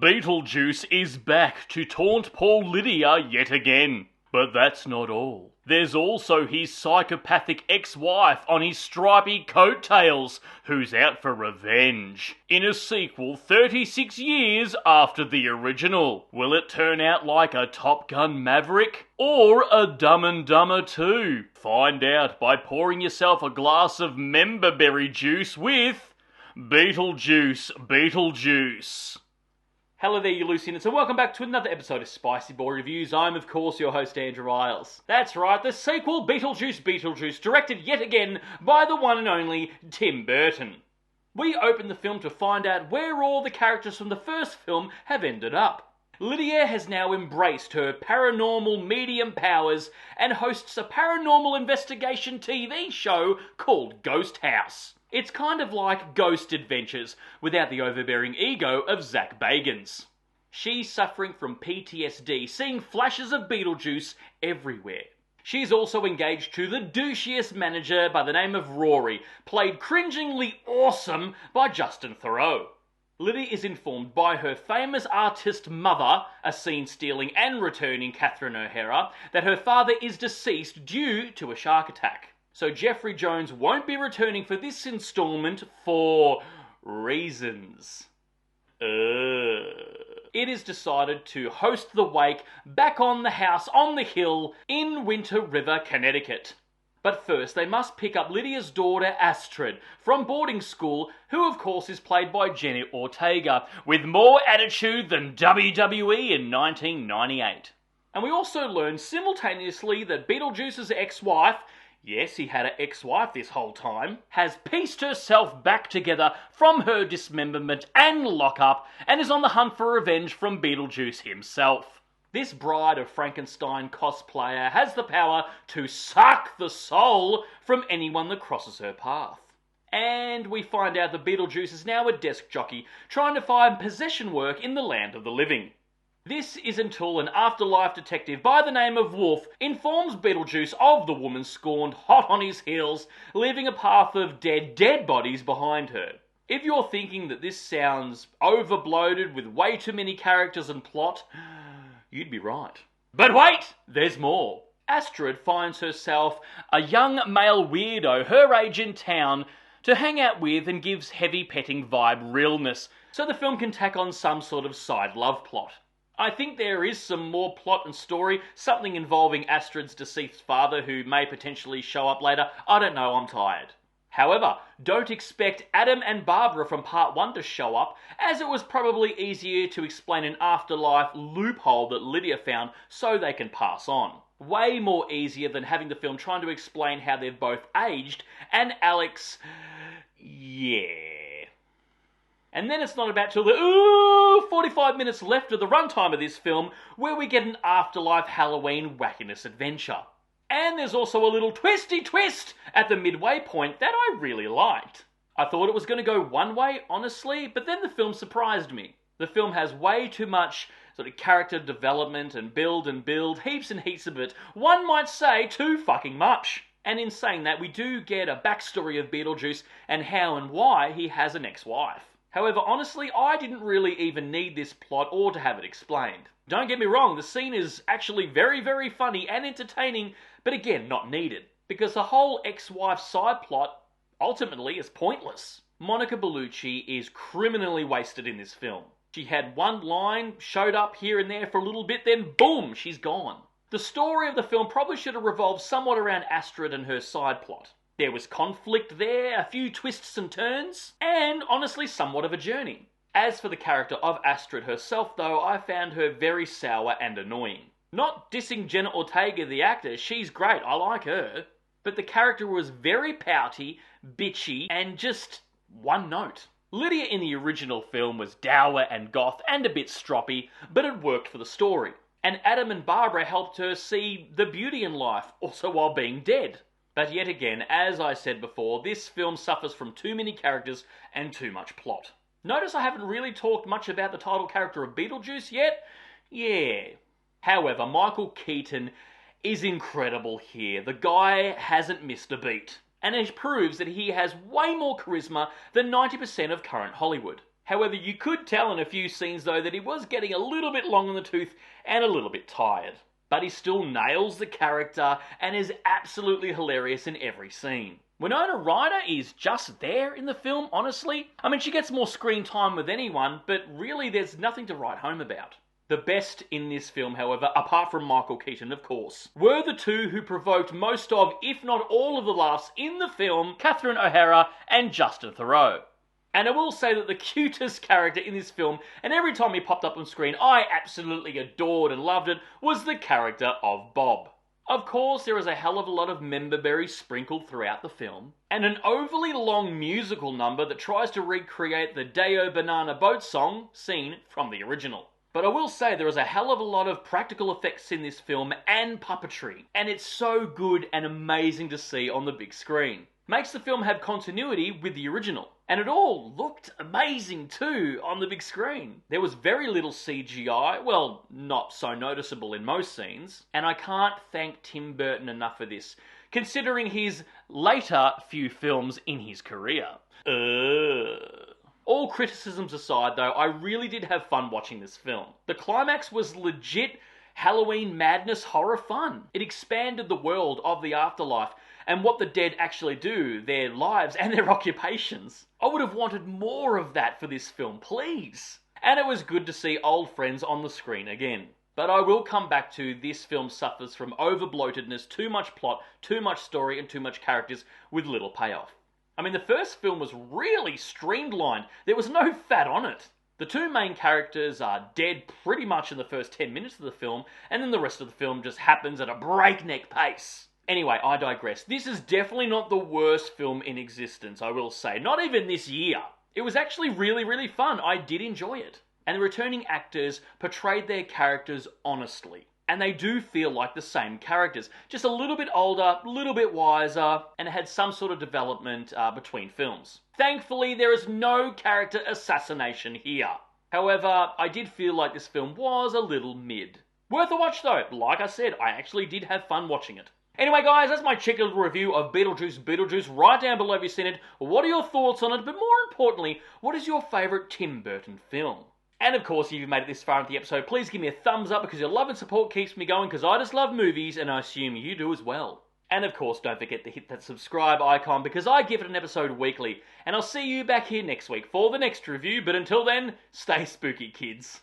Beetlejuice is back to taunt poor Lydia yet again. But that's not all. There's also his psychopathic ex-wife on his stripy coattails, who's out for revenge. In a sequel 36 years after the original. Will it turn out like a Top Gun Maverick? Or a Dumb and Dumber 2? Find out by pouring yourself a glass of memberberry juice with Beetlejuice Beetlejuice. Hello there, you Lucians, and welcome back to another episode of Spicy Boy Reviews. I'm, of course, your host, Andrew Iles. That's right, the sequel, Beetlejuice Beetlejuice, directed yet again by the one and only Tim Burton. We open the film to find out where all the characters from the first film have ended up. Lydia has now embraced her paranormal medium powers and hosts a paranormal investigation TV show called Ghost House. It's kind of like Ghost Adventures, without the overbearing ego of Zach Bagans. She's suffering from PTSD, seeing flashes of Beetlejuice everywhere. She's also engaged to the douchiest manager by the name of Rory, played cringingly awesome by Justin Theroux. Lydia is informed by her famous artist mother, a scene-stealing and returning Catherine O'Hara, that her father is deceased due to a shark attack. So Jeffrey Jones won't be returning for this installment for reasons. It is decided to host the wake back on the house on the hill in Winter River, Connecticut. But first they must pick up Lydia's daughter Astrid from boarding school, who of course is played by Jenny Ortega, with more attitude than WWE in 1998. And we also learn simultaneously that Beetlejuice's ex-wife, yes, he had an ex-wife this whole time, has pieced herself back together from her dismemberment and lockup and is on the hunt for revenge from Beetlejuice himself. This Bride of Frankenstein cosplayer has the power to suck the soul from anyone that crosses her path. And we find out that Beetlejuice is now a desk jockey trying to find possession work in the land of the living. This is until an afterlife detective by the name of Wolf informs Beetlejuice of the woman scorned hot on his heels, leaving a path of dead bodies behind her. If you're thinking that this sounds overbloated with way too many characters and plot, you'd be right. But wait, there's more. Astrid finds herself a young male weirdo her age in town to hang out with and gives heavy petting vibe realness, so the film can tack on some sort of side love plot. I think there is some more plot and story, something involving Astrid's deceased father who may potentially show up later. I don't know, I'm tired. However, don't expect Adam and Barbara from part 1 to show up, as it was probably easier to explain an afterlife loophole that Lydia found so they can pass on. Way more easier than having the film trying to explain how they've both aged, and Alex, yeah. And then it's not about till the 45 minutes left of the runtime of this film where we get an afterlife Halloween wackiness adventure. And there's also a little twisty twist at the midway point that I really liked. I thought it was going to go one way, honestly, but then the film surprised me. The film has way too much sort of character development and build, heaps and heaps of it. One might say too fucking much. And in saying that, we do get a backstory of Beetlejuice and how and why he has an ex-wife. However, honestly, I didn't really even need this plot or to have it explained. Don't get me wrong, the scene is actually very, very funny and entertaining, but again, not needed. Because the whole ex-wife side plot ultimately is pointless. Monica Bellucci is criminally wasted in this film. She had one line, showed up here and there for a little bit, then boom, she's gone. The story of the film probably should have revolved somewhat around Astrid and her side plot. There was conflict there, a few twists and turns, and honestly somewhat of a journey. As for the character of Astrid herself though, I found her very sour and annoying. Not dissing Jenna Ortega the actor, she's great, I like her. But the character was very pouty, bitchy, and just one note. Lydia in the original film was dour and goth and a bit stroppy, but it worked for the story. And Adam and Barbara helped her see the beauty in life, also while being dead. But yet again, as I said before, this film suffers from too many characters and too much plot. Notice I haven't really talked much about the title character of Beetlejuice yet? Yeah. However, Michael Keaton is incredible here. The guy hasn't missed a beat. And it proves that he has way more charisma than 90% of current Hollywood. However, you could tell in a few scenes though that he was getting a little bit long in the tooth and a little bit tired. But he still nails the character and is absolutely hilarious in every scene. Winona Ryder is just there in the film, honestly. I mean, she gets more screen time with anyone, but really there's nothing to write home about. The best in this film, however, apart from Michael Keaton, of course, were the two who provoked most of, if not all of the laughs in the film, Catherine O'Hara and Justin Theroux. And I will say that the cutest character in this film, and every time he popped up on screen I absolutely adored and loved it, was the character of Bob. Of course, there is a hell of a lot of member berries sprinkled throughout the film, and an overly long musical number that tries to recreate the Day-O Banana Boat song scene from the original. But I will say there is a hell of a lot of practical effects in this film and puppetry, and it's so good and amazing to see on the big screen. Makes the film have continuity with the original. And it all looked amazing too on the big screen. There was very little CGI, well, not so noticeable in most scenes, and I can't thank Tim Burton enough for this, considering his later few films in his career. All criticisms aside though, I really did have fun watching this film. The climax was legit Halloween madness horror fun. It expanded the world of the afterlife and what the dead actually do, their lives and their occupations. I would have wanted more of that for this film, please. And it was good to see old friends on the screen again. But I will come back to this film suffers from over-bloatedness, too much plot, too much story, and too much characters with little payoff. I mean, the first film was really streamlined. There was no fat on it. The two main characters are dead pretty much in the first 10 minutes of the film, and then the rest of the film just happens at a breakneck pace. Anyway, I digress. This is definitely not the worst film in existence, I will say. Not even this year. It was actually really, really fun. I did enjoy it. And the returning actors portrayed their characters honestly. And they do feel like the same characters. Just a little bit older, a little bit wiser, and had some sort of development between films. Thankfully, there is no character assassination here. However, I did feel like this film was a little mid. Worth a watch though. Like I said, I actually did have fun watching it. Anyway guys, that's my cheeky little review of Beetlejuice. Write down below if you've seen it. What are your thoughts on it? But more importantly, what is your favourite Tim Burton film? And of course, if you've made it this far into the episode, please give me a thumbs up because your love and support keeps me going because I just love movies and I assume you do as well. And of course, don't forget to hit that subscribe icon because I give it an episode weekly. And I'll see you back here next week for the next review. But until then, stay spooky, kids.